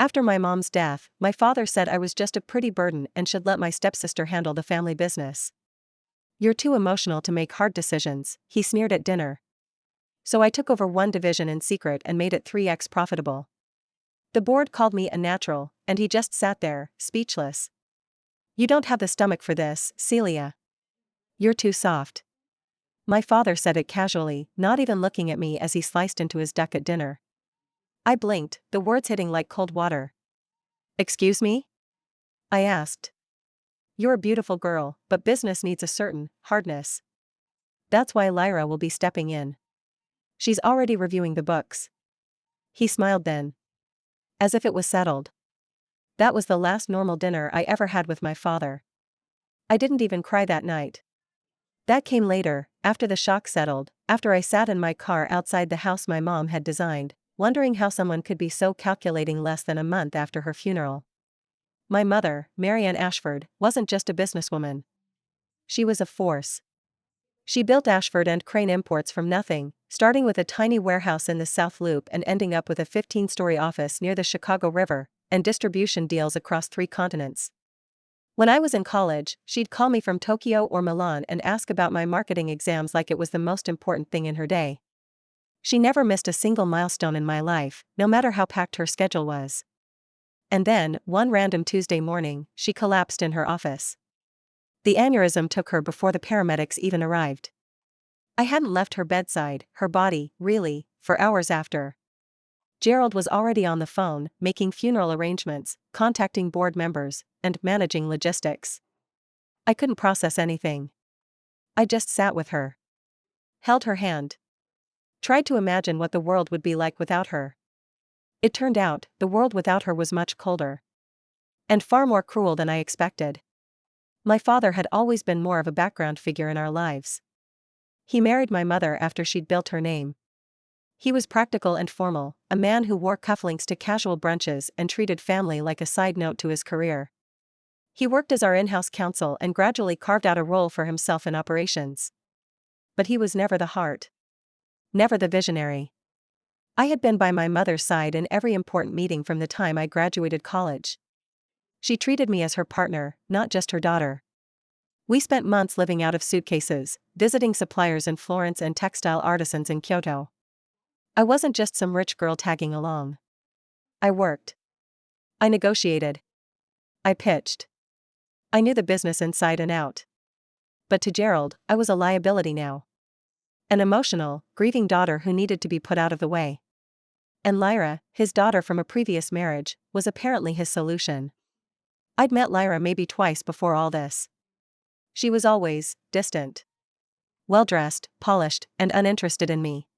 After my mom's death, my father said I was just a pretty burden and should let my stepsister handle the family business. "You're too emotional to make hard decisions," he sneered at dinner. So I took over one division in secret and made it 3x profitable. The board called me a natural, and he just sat there, speechless. "You don't have the stomach for this, Celia. You're too soft." My father said it casually, not even looking at me as he sliced into his duck at dinner. I blinked, the words hitting like cold water. "Excuse me?" I asked. "You're a beautiful girl, but business needs a certain hardness. That's why Lyra will be stepping in. She's already reviewing the books." He smiled then. As if it was settled. That was the last normal dinner I ever had with my father. I didn't even cry that night. That came later, after the shock settled, after I sat in my car outside the house my mom had designed, wondering how someone could be so calculating less than a month after her funeral. My mother, Marianne Ashford, wasn't just a businesswoman. She was a force. She built Ashford and Crane Imports from nothing, starting with a tiny warehouse in the South Loop and ending up with a 15-story office near the Chicago River, and distribution deals across 3 continents. When I was in college, she'd call me from Tokyo or Milan and ask about my marketing exams like it was the most important thing in her day. She never missed a single milestone in my life, no matter how packed her schedule was. And then, one random Tuesday morning, she collapsed in her office. The aneurysm took her before the paramedics even arrived. I hadn't left her bedside, her body, really, for hours after. Gerald was already on the phone, making funeral arrangements, contacting board members, and managing logistics. I couldn't process anything. I just sat with her. Held her hand. Tried to imagine what the world would be like without her. It turned out, the world without her was much colder. And far more cruel than I expected. My father had always been more of a background figure in our lives. He married my mother after she'd built her name. He was practical and formal, a man who wore cufflinks to casual brunches and treated family like a side note to his career. He worked as our in-house counsel and gradually carved out a role for himself in operations. But he was never the heart. Never the visionary. I had been by my mother's side in every important meeting from the time I graduated college. She treated me as her partner, not just her daughter. We spent months living out of suitcases, visiting suppliers in Florence and textile artisans in Kyoto. I wasn't just some rich girl tagging along. I worked. I negotiated. I pitched. I knew the business inside and out. But to Gerald, I was a liability now. An emotional, grieving daughter who needed to be put out of the way. And Lyra, his daughter from a previous marriage, was apparently his solution. I'd met Lyra maybe twice before all this. She was always distant. Well-dressed, polished, and uninterested in me.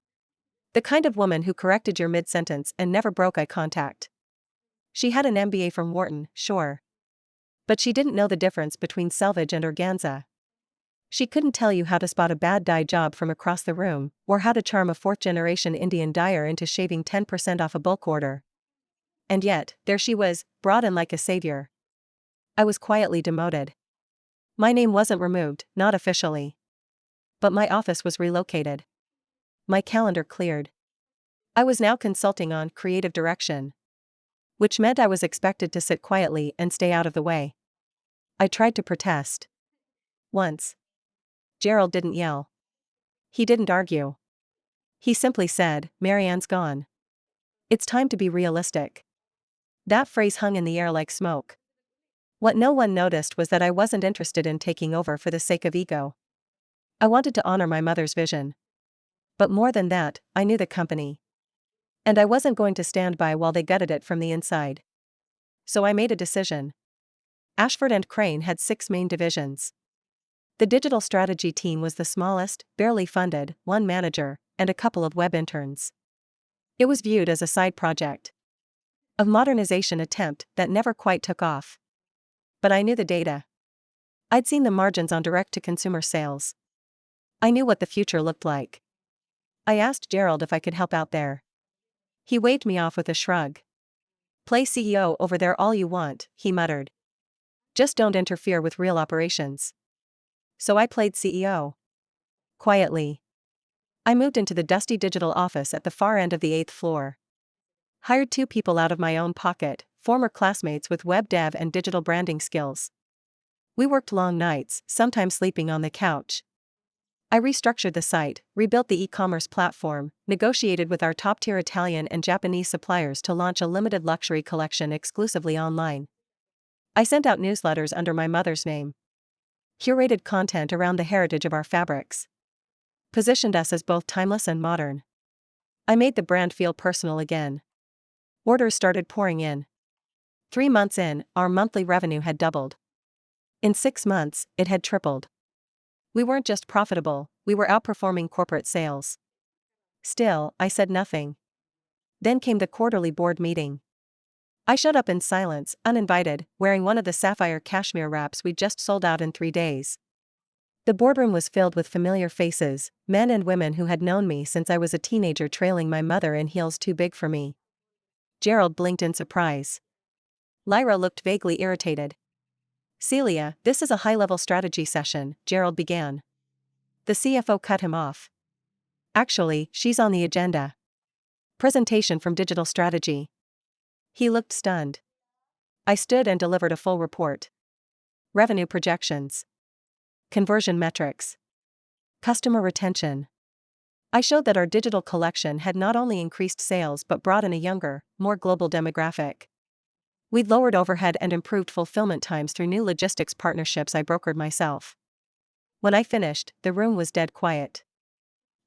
The kind of woman who corrected your mid-sentence and never broke eye contact. She had an MBA from Wharton, sure. But she didn't know the difference between selvage and organza. She couldn't tell you how to spot a bad dye job from across the room, or how to charm a 4th-generation Indian dyer into shaving 10% off a bulk order. And yet, there she was, brought in like a savior. I was quietly demoted. My name wasn't removed, not officially. But my office was relocated. My calendar cleared. I was now consulting on creative direction. Which meant I was expected to sit quietly and stay out of the way. I tried to protest. Once. Gerald didn't yell. He didn't argue. He simply said, "Marianne's gone. It's time to be realistic." That phrase hung in the air like smoke. What no one noticed was that I wasn't interested in taking over for the sake of ego. I wanted to honor my mother's vision. But more than that, I knew the company. And I wasn't going to stand by while they gutted it from the inside. So I made a decision. Ashford and Crane had 6 main divisions. The digital strategy team was the smallest, barely funded, 1 manager, and a couple of web interns. It was viewed as a side project. A modernization attempt that never quite took off. But I knew the data. I'd seen the margins on direct-to-consumer sales. I knew what the future looked like. I asked Gerald if I could help out there. He waved me off with a shrug. "Play CEO over there all you want," he muttered. "Just don't interfere with real operations." So I played CEO. Quietly. I moved into the dusty digital office at the far end of the 8th floor. Hired 2 people out of my own pocket, former classmates with web dev and digital branding skills. We worked long nights, sometimes sleeping on the couch. I restructured the site, rebuilt the e-commerce platform, negotiated with our top-tier Italian and Japanese suppliers to launch a limited luxury collection exclusively online. I sent out newsletters under my mother's name. Curated content around the heritage of our fabrics. Positioned us as both timeless and modern. I made the brand feel personal again. Orders started pouring in. 3 months in, our monthly revenue had doubled. In 6 months, it had tripled. We weren't just profitable, we were outperforming corporate sales. Still, I said nothing. Then came the quarterly board meeting. I showed up in silence, uninvited, wearing one of the sapphire cashmere wraps we'd just sold out in 3 days. The boardroom was filled with familiar faces, men and women who had known me since I was a teenager trailing my mother in heels too big for me. Gerald blinked in surprise. Lyra looked vaguely irritated. Celia, this is a high-level strategy session, Gerald began. The CFO cut him off. Actually, she's on the agenda. Presentation from digital strategy. He looked stunned. I stood and delivered a full report. Revenue projections. Conversion metrics. Customer retention. I showed that our digital collection had not only increased sales but brought in a younger, more global demographic. We'd lowered overhead and improved fulfillment times through new logistics partnerships I brokered myself. When I finished, the room was dead quiet.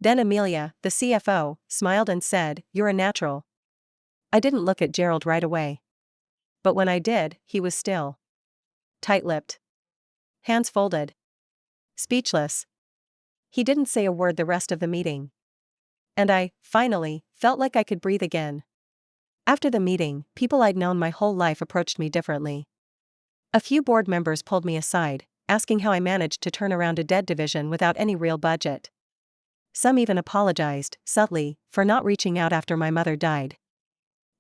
Then Amelia, the CFO, smiled and said, "You're a natural." I didn't look at Gerald right away. But when I did, he was still. Tight-lipped. Hands folded. Speechless. He didn't say a word the rest of the meeting. And I, finally, felt like I could breathe again. After the meeting, people I'd known my whole life approached me differently. A few board members pulled me aside, asking how I managed to turn around a dead division without any real budget. Some even apologized, subtly, for not reaching out after my mother died.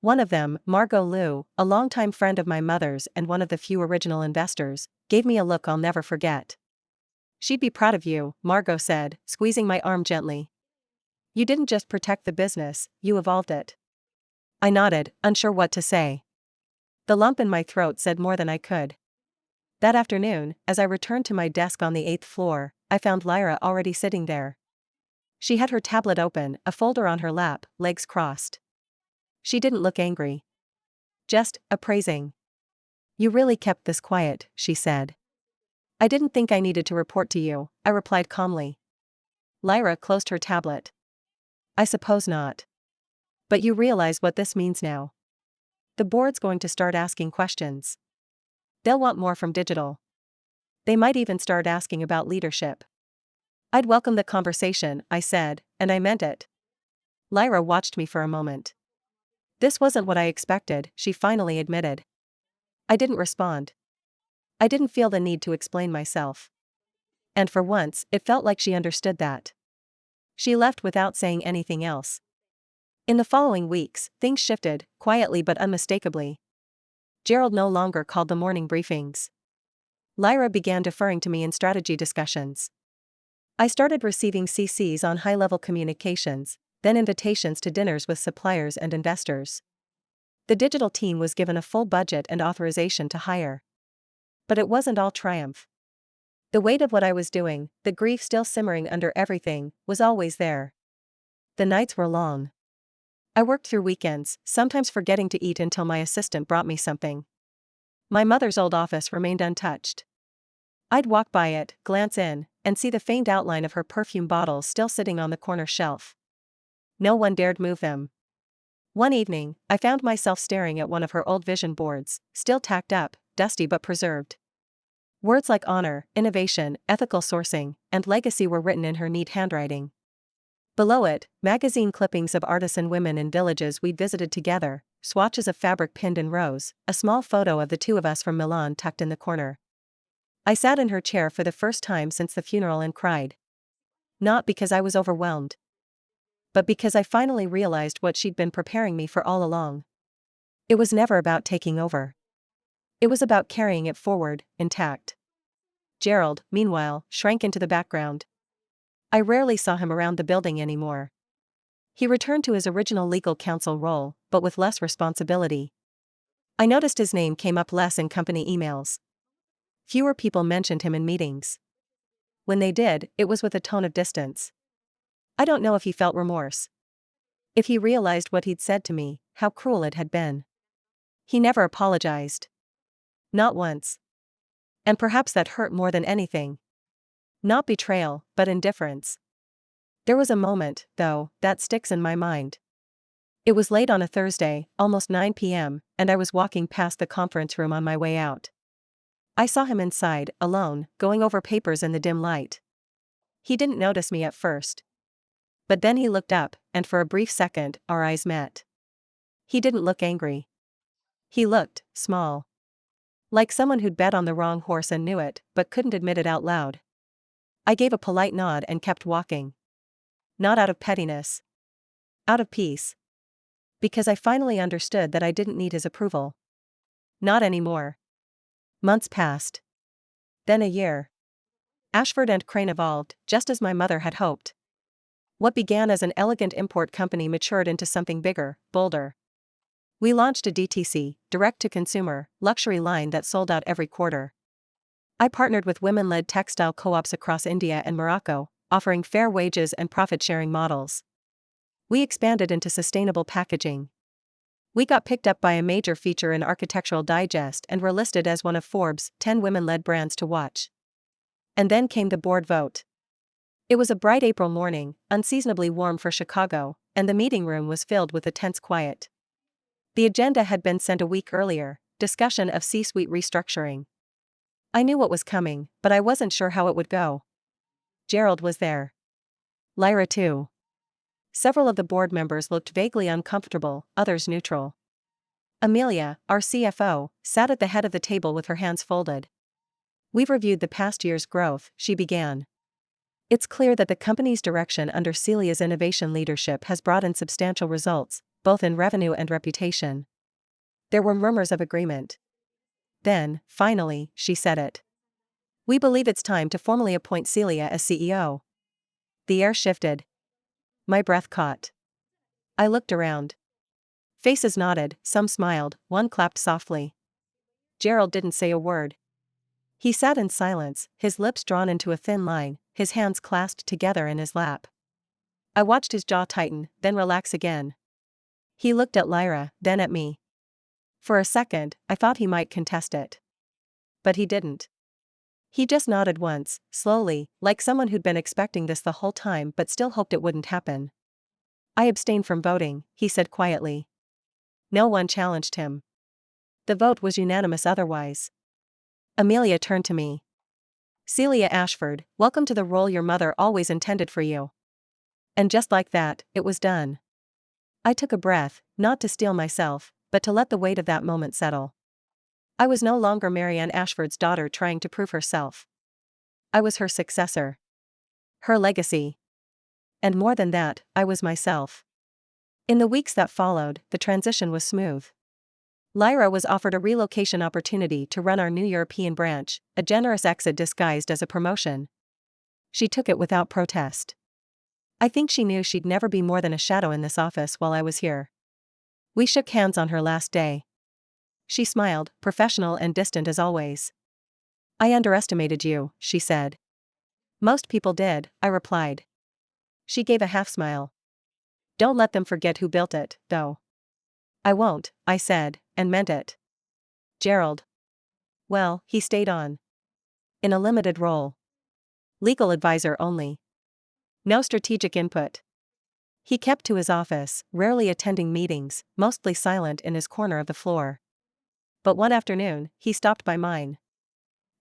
One of them, Margot Liu, a longtime friend of my mother's and one of the few original investors, gave me a look I'll never forget. "She'd be proud of you," Margot said, squeezing my arm gently. "You didn't just protect the business, you evolved it." I nodded, unsure what to say. The lump in my throat said more than I could. That afternoon, as I returned to my desk on the 8th floor, I found Lyra already sitting there. She had her tablet open, a folder on her lap, legs crossed. She didn't look angry. Just appraising. "You really kept this quiet," she said. "I didn't think I needed to report to you," I replied calmly. Lyra closed her tablet. "I suppose not. But you realize what this means now. The board's going to start asking questions. They'll want more from digital. They might even start asking about leadership." "I'd welcome the conversation," I said, and I meant it. Lyra watched me for a moment. "This wasn't what I expected," she finally admitted. I didn't respond. I didn't feel the need to explain myself. And for once, it felt like she understood that. She left without saying anything else. In the following weeks, things shifted, quietly but unmistakably. Gerald no longer called the morning briefings. Lyra began deferring to me in strategy discussions. I started receiving CCs on high-level communications, then invitations to dinners with suppliers and investors. The digital team was given a full budget and authorization to hire. But it wasn't all triumph. The weight of what I was doing, the grief still simmering under everything, was always there. The nights were long. I worked through weekends, sometimes forgetting to eat until my assistant brought me something. My mother's old office remained untouched. I'd walk by it, glance in, and see the faint outline of her perfume bottles still sitting on the corner shelf. No one dared move them. One evening, I found myself staring at one of her old vision boards, still tacked up, dusty but preserved. Words like honor, innovation, ethical sourcing, and legacy were written in her neat handwriting. Below it, magazine clippings of artisan women in villages we'd visited together, swatches of fabric pinned in rows, a small photo of the two of us from Milan tucked in the corner. I sat in her chair for the first time since the funeral and cried. Not because I was overwhelmed, but because I finally realized what she'd been preparing me for all along. It was never about taking over. It was about carrying it forward, intact. Gerald, meanwhile, shrank into the background. I rarely saw him around the building anymore. He returned to his original legal counsel role, but with less responsibility. I noticed his name came up less in company emails. Fewer people mentioned him in meetings. When they did, it was with a tone of distance. I don't know if he felt remorse. If he realized what he'd said to me, how cruel it had been. He never apologized. Not once. And perhaps that hurt more than anything. Not betrayal, but indifference. There was a moment, though, that sticks in my mind. It was late on a Thursday, almost 9 p.m., and I was walking past the conference room on my way out. I saw him inside, alone, going over papers in the dim light. He didn't notice me at first. But then he looked up, and for a brief second, our eyes met. He didn't look angry. He looked small. Like someone who'd bet on the wrong horse and knew it, but couldn't admit it out loud. I gave a polite nod and kept walking. Not out of pettiness. Out of peace. Because I finally understood that I didn't need his approval. Not anymore. Months passed. Then a year. Ashford and Crane evolved, just as my mother had hoped. What began as an elegant import company matured into something bigger, bolder. We launched a DTC, direct-to-consumer, luxury line that sold out every quarter. I partnered with women-led textile co-ops across India and Morocco, offering fair wages and profit-sharing models. We expanded into sustainable packaging. We got picked up by a major feature in Architectural Digest and were listed as one of Forbes' 10 women-led brands to watch. And then came the board vote. It was a bright April morning, unseasonably warm for Chicago, and the meeting room was filled with a tense quiet. The agenda had been sent a week earlier, discussion of C-suite restructuring. I knew what was coming, but I wasn't sure how it would go. Gerald was there. Lyra too. Several of the board members looked vaguely uncomfortable, others neutral. Amelia, our CFO, sat at the head of the table with her hands folded. "We've reviewed the past year's growth," she began. "It's clear that the company's direction under Celia's innovation leadership has brought in substantial results, both in revenue and reputation." There were murmurs of agreement. Then, finally, she said it. "We believe it's time to formally appoint Celia as CEO." The air shifted. My breath caught. I looked around. Faces nodded, some smiled, one clapped softly. Gerald didn't say a word. He sat in silence, his lips drawn into a thin line, his hands clasped together in his lap. I watched his jaw tighten, then relax again. He looked at Lyra, then at me. For a second, I thought he might contest it. But he didn't. He just nodded once, slowly, like someone who'd been expecting this the whole time but still hoped it wouldn't happen. "I abstain from voting," he said quietly. No one challenged him. The vote was unanimous otherwise. Amelia turned to me. "Celia Ashford, welcome to the role your mother always intended for you." And just like that, it was done. I took a breath, not to steel myself, but to let the weight of that moment settle. I was no longer Marianne Ashford's daughter trying to prove herself. I was her successor. Her legacy. And more than that, I was myself. In the weeks that followed, the transition was smooth. Lyra was offered a relocation opportunity to run our new European branch, a generous exit disguised as a promotion. She took it without protest. I think she knew she'd never be more than a shadow in this office while I was here. We shook hands on her last day. She smiled, professional and distant as always. "I underestimated you," she said. "Most people did," I replied. She gave a half-smile. "Don't let them forget who built it, though." "I won't," I said, and meant it. Gerald. Well, he stayed on. In a limited role. Legal advisor only. No strategic input. He kept to his office, rarely attending meetings, mostly silent in his corner of the floor. But one afternoon, he stopped by mine.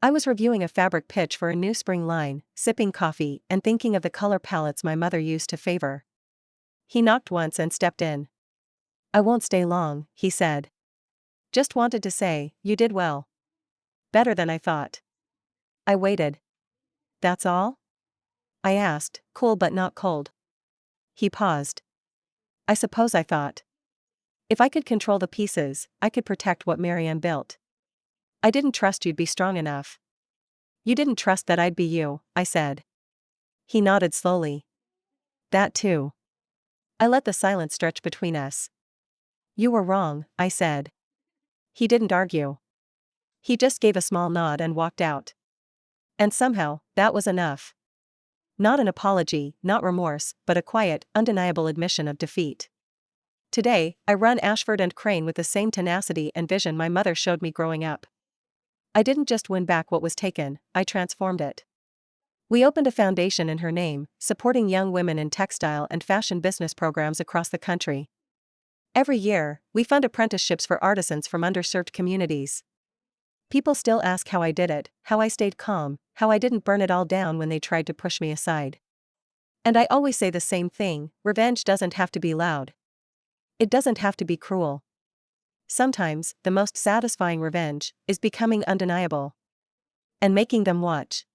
I was reviewing a fabric pitch for a new spring line, sipping coffee and thinking of the color palettes my mother used to favor. He knocked once and stepped in. "I won't stay long," he said. "Just wanted to say, you did well. Better than I thought." I waited. "That's all?" I asked, cool but not cold. He paused. "I suppose I thought. If I could control the pieces, I could protect what Marianne built. I didn't trust you'd be strong enough." "You didn't trust that I'd be you," I said. He nodded slowly. "That too." I let the silence stretch between us. "You were wrong," I said. He didn't argue. He just gave a small nod and walked out. And somehow, that was enough. Not an apology, not remorse, but a quiet, undeniable admission of defeat. Today, I run Ashford and Crane with the same tenacity and vision my mother showed me growing up. I didn't just win back what was taken, I transformed it. We opened a foundation in her name, supporting young women in textile and fashion business programs across the country. Every year, we fund apprenticeships for artisans from underserved communities. People still ask how I did it, how I stayed calm, how I didn't burn it all down when they tried to push me aside. And I always say the same thing: revenge doesn't have to be loud. It doesn't have to be cruel. Sometimes, the most satisfying revenge is becoming undeniable and making them watch.